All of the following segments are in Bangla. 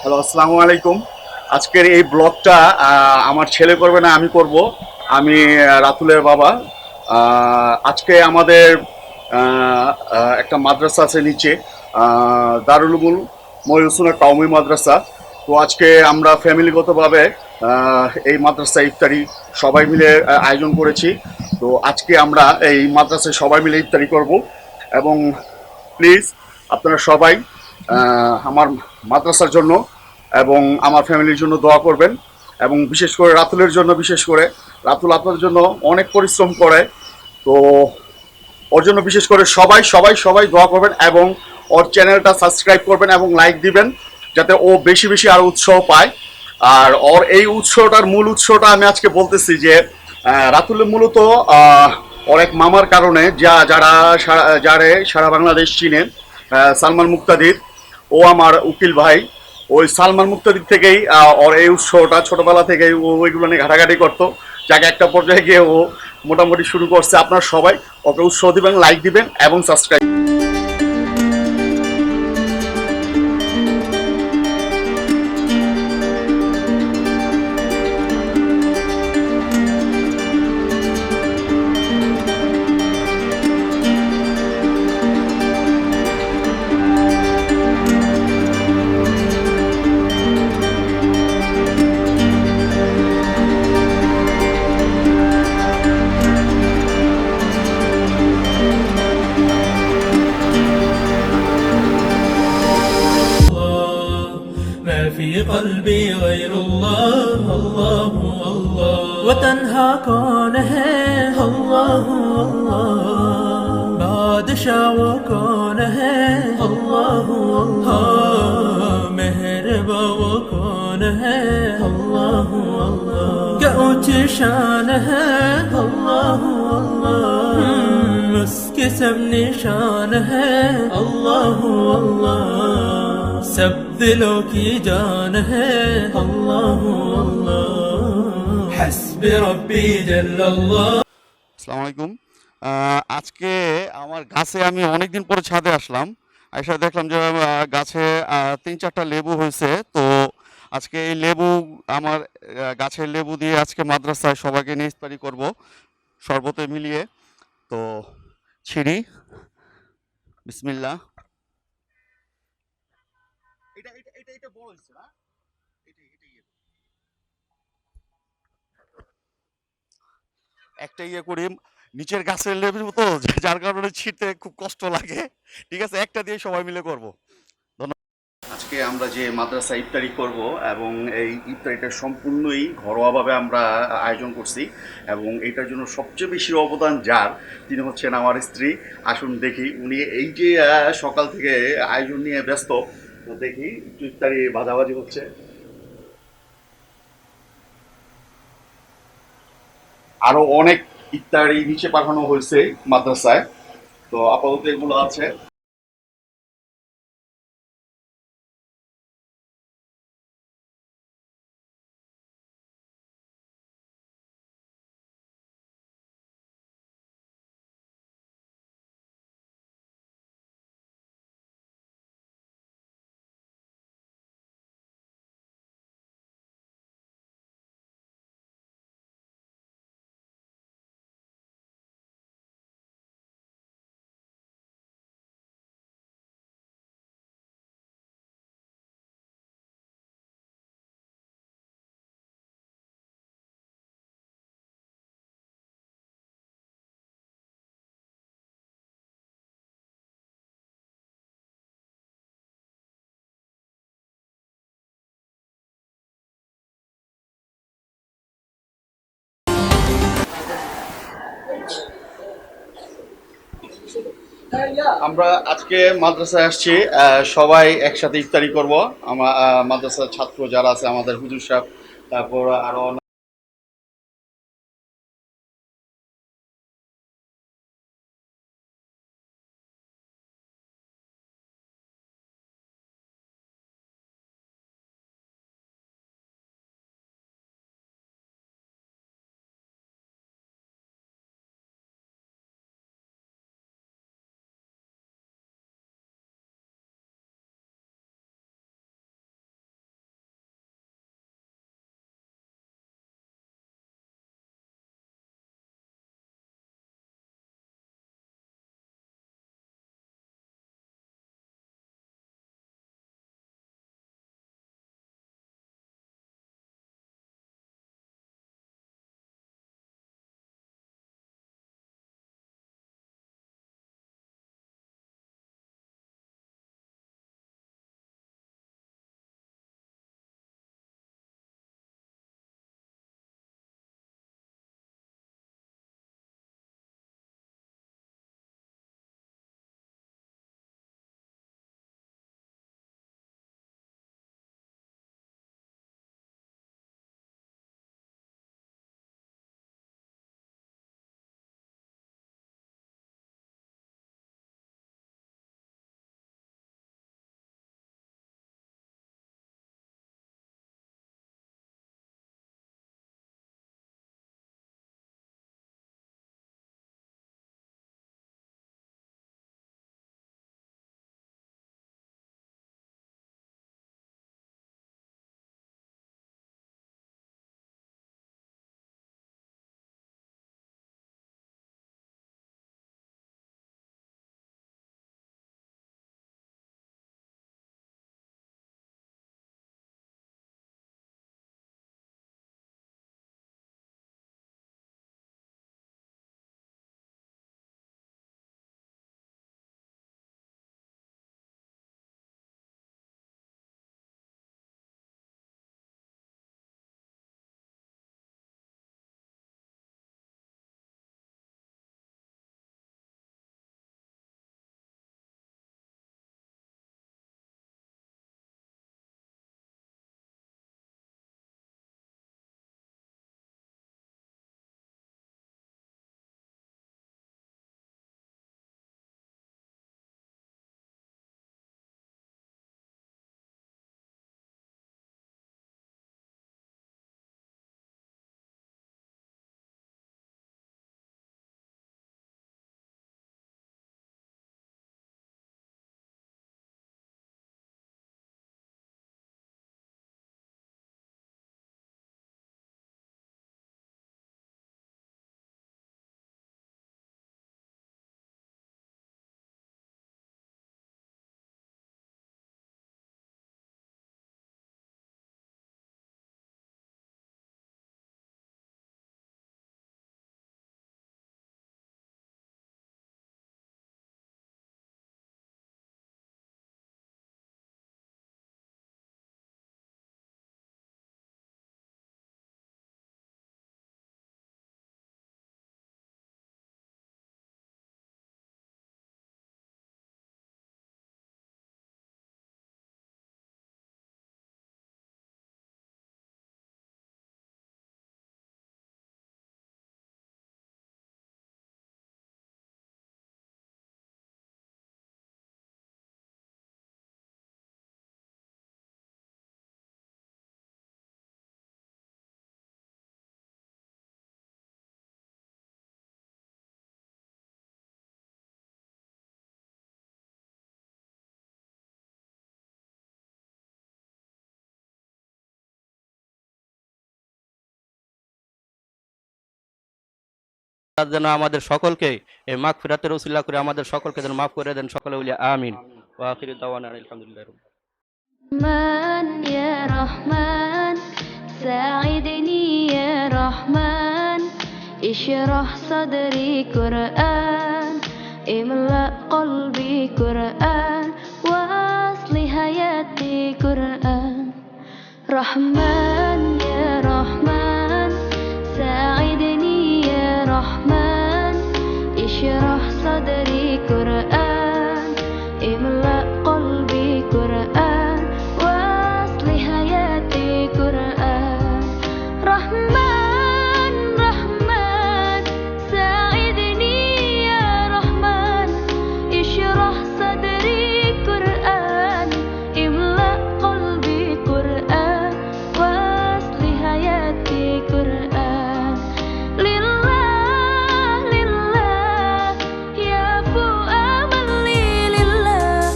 হ্যালো, আসসালামু আলাইকুম। আজকের এই ব্লগটা আমার ছেলে করবে না, আমি করব। আমি রাতুলের বাবা। আজকে আমাদের একটা মাদ্রাসা আছে নিচে, দারুল উলুম মহিউসুনা কওমি মাদ্রাসা। তো আজকে আমরা ফ্যামিলিগতভাবে এই মাদ্রাসা ইফতারি সবাই মিলে আয়োজন করেছি। তো আজকে আমরা এই মাদ্রাসায় সবাই মিলে ইফতারি করব। এবং প্লিজ আপনারা সবাই আমার মাদ্রাসার জন্য এবং আমার ফ্যামিলির জন্য দোয়া করবেন। এবং বিশেষ করে রাতুলের জন্য, বিশেষ করে রাতুল আপনার জন্য অনেক পরিশ্রম করে। তো ওর জন্য বিশেষ করে সবাই সবাই সবাই দোয়া করবেন এবং ওর চ্যানেলটা সাবস্ক্রাইব করবেন এবং লাইক দিবেন, যাতে ও বেশি বেশি আরও উৎসাহ পায়। আর ওর এই উৎসটার মূল উৎসটা আমি আজকে বলতেছি যে রাতুল মূলত ওর এক মামার কারণে যারে সারা বাংলাদেশ চিনেন, সালমান মুক্তাদির। ও আমার উকিল ভাই। ওই সালমান মুক্তাদির থেকেই ওর এই উৎসটা ছোটবেলা থেকেই ও ওইগুলো নিয়ে ঘাটাঘাটি করতো, যাকে একটা পর্যায়ে গিয়ে ও মোটামুটি শুরু করছে। আপনারা সবাই ওকে উৎসাহ দিবেন, লাইক দিবেন এবং সাবস্ক্রাইব। ما في قلبي غير الله الله الله وتنهى كونه الله الله بادشاہ وہ کون ہے اللہ اللہ مہرباں وہ کون ہے اللہ اللہ کیا اونچی شان ہے اللہ اللہ اس کے سب نشان ہے اللہ اللہ سب دلوں کی جان ہے اللہ اللہ حسب ربی جل اللہ। আসসালামু আলাইকুম। আজকে আমার গাছে আমি অনেকদিন পরে ছাদে আসলাম। এসে দেখলাম যে গাছে ৩-৪টা লেবু হয়েছে। তো আজকে এই লেবু আমার গাছের লেবু দিয়ে আজকে মাদ্রাসায় সবাইকে নিয়ে ইফতারি করব শরবতে মিলিয়ে। তো ছিঁড়ি, বিসমিল্লাহ। এটা এটা এটা এটা বড় হইছে না? এটা এটা ইয়ে একটা ইয়ে করি, নিচের গাছের লেবু তো, যার কারণে ছিঁড়তে খুব কষ্ট লাগে। ঠিক আছে, একটা দিয়ে সবাই মিলে করব। ধন্যবাদ। আজকে আমরা যে মাদ্রাসা ইফতারি করব এবং এই ইফতারিটা সম্পূর্ণই ঘরোয়াভাবে আমরা আয়োজন করছি। এবং এটার জন্য সবচেয়ে বেশি অবদান যার, তিনি হচ্ছেন আমার স্ত্রী। আসুন দেখি উনি এই যে সকাল থেকে আয়োজন নিয়ে ব্যস্ত। তো দেখি একটু ইফতারি ভাজাভাজি হচ্ছে। আরো অনেক ইত্যাদি নিচে পাঠানো হয়েছে মাদ্রাসায়। তো আপাতত এগুলো আছে। আমরা আজকে মাদ্রাসায় আসছি, সবাই একসাথে ইফতারি করব। আমার মাদ্রাসার ছাত্র যারা আছে, আমাদের হুজুর সাহেব, তারপর আরো যেন আমাদের সকলকে এই মাগফিরাতের ওসিলা করে আমাদের সকলকে যেন মাফ করে দেন, সকলে বলি আমিন। ওয়া আখিরু দাওয়ানা আলহামদুলিল্লাহ। رحمن يا رحمن ساعدني يا رحمن اشرح صدري قرآن املأ قلبي قرآن واصل حياتي قرآن رحمن يا رحمن ساعدني يا رحمن اشرح صدري قرآن املأ قلبي قرآن واصل حياتي قرآن رحمن رحمن ساعدني يا رحمن اشرح صدري قرآن املأ قلبي قرآن واصل حياتي قرآن لله لله يا فؤاد لي لله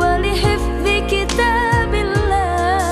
ولحفظ كتاب الله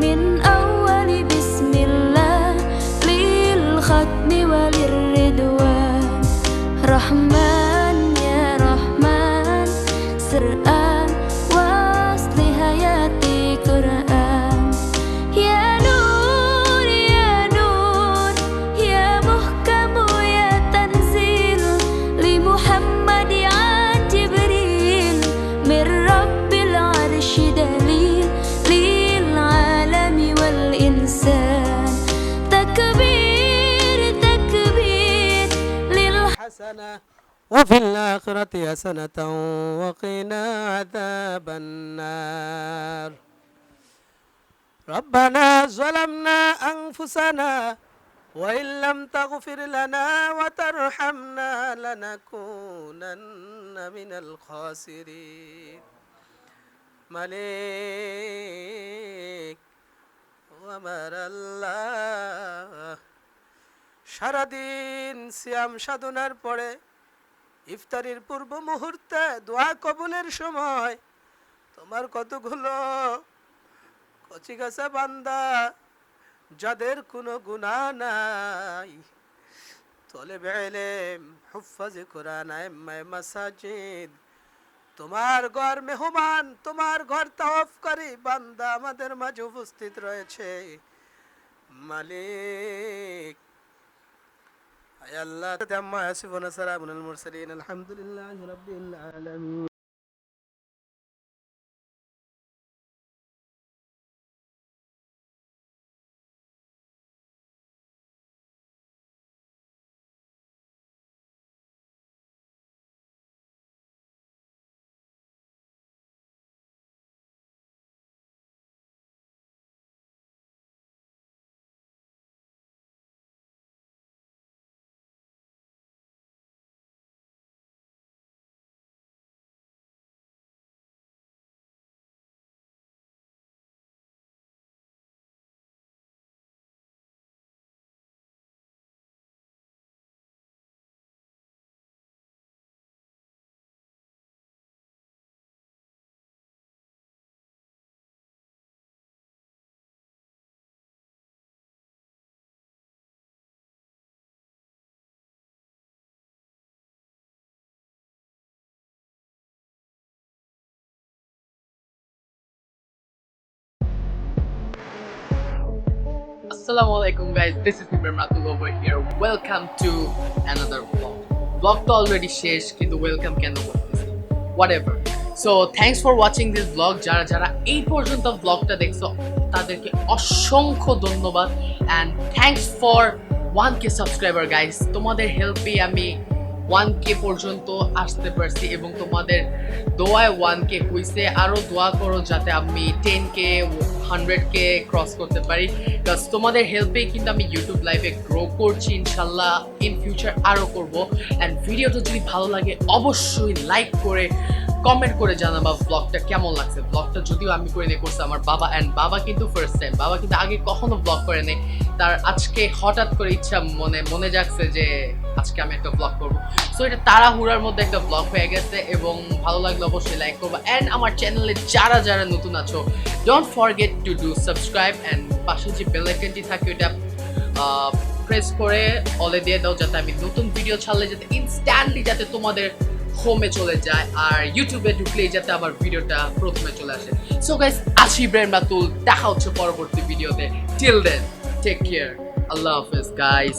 من أول بسم الله للختم وللردوان رحمن يا رحمن سرآن واصل حياتي قرآن يا نور يا نور يا محكم يا تنزيل لمحمد عن جبريل من رب العرش دليل للعالم والإنسان تكبير تكبير حسنة وفي الآخرة حسنة وقنا عذاب النار ربنا ظلمنا أنفسنا وإن لم تغفر لنا وترحمنا لنكونن من الخاسرين মালিক ও আমার আল্লাহ, সারাদিন সিয়াম সাধনার পরে ইফতারির পূর্ব মুহূর্তে দোয়া কবুলের সময় তোমার কতগুলো কচি গাছা বান্দা যাদের কোনো গুনাহ নাই, তলেবে ইলম, হুফাজে কোরআন, আইম্মায়ে মাসাজিদ, তোমার ঘর মেহমান, তোমার ঘর তাওয়াফকারী বান্দা আমাদের মাঝে উপস্থিত রয়েছে। মালিক আয় আল্লাহ, আম্মা ইয়াসিফুন, সালামুন আলাল মুরসালিন, আলহামদুলিল্লাহি রাব্বিল আলামিন। Assalamu alaikum guys, this is Nimr Matul over here. Welcome to another vlog. Vlog to already শেষ কিন্তু ওয়েলকাম কেন করতেছি, whatever. So thanks for watching this vlog. যারা যারা এই পর্যন্ত vlogটা দেখছো তাদেরকে অসংখ্য ধন্যবাদ and thanks for 1k subscriber guys. তোমাদের হেল্পে আমি 1k পর্যন্ত আসতে পারছি এবং তোমাদের দোয়ায় 1k হইছে। আরো দোয়া করো যাতে আমি 10k 100k ক্রস করতে পারি, কারণ তোমাদের হেল্পেই কিন্তু আমি ইউটিউব লাইভে গ্রো করছি, ইনশাল্লাহ ইন ফিউচার আরও করবো। অ্যান্ড ভিডিওটা যদি ভালো লাগে অবশ্যই লাইক করে কমেন্ট করে জানাবা ব্লগটা কেমন লাগছে। ব্লগটা যদিও আমি করে নিয়ে করছি আমার বাবা, অ্যান্ড বাবা কিন্তু ফার্স্ট টাইম, বাবা কিন্তু আগে কখনো ব্লগ করে নেই, তার আজকে হঠাৎ করে ইচ্ছা মনে যাচ্ছে যে আজকে আমি একটা ব্লগ করবো। সো এটা তাড়াহুড়ার মধ্যে একটা ব্লগ হয়ে গেছে এবং ভালো লাগলে অবশ্যই লাইক করবা। অ্যান্ড আমার চ্যানেলে যারা যারা নতুন আছো don't forget to do subscribe, and পাশে যে বেল আইকনটি থাকে ওটা প্রেস করে অলে দিয়ে দাও, যাতে আমি নতুন ভিডিও ছাড়লে যাতে ইনস্ট্যান্টলি যাতে তোমাদের হোমে চলে যায়, আর ইউটিউবে ঢুকলেই যাতে আমার ভিডিওটা প্রথমে চলে আসে। সো গাইস, আছি ইব্রাহিম রাতুল, দেখা হচ্ছে পরবর্তী ভিডিওতে। টিল দেন টেক কেয়ার, আল্লাহ হাফেজ গাইস।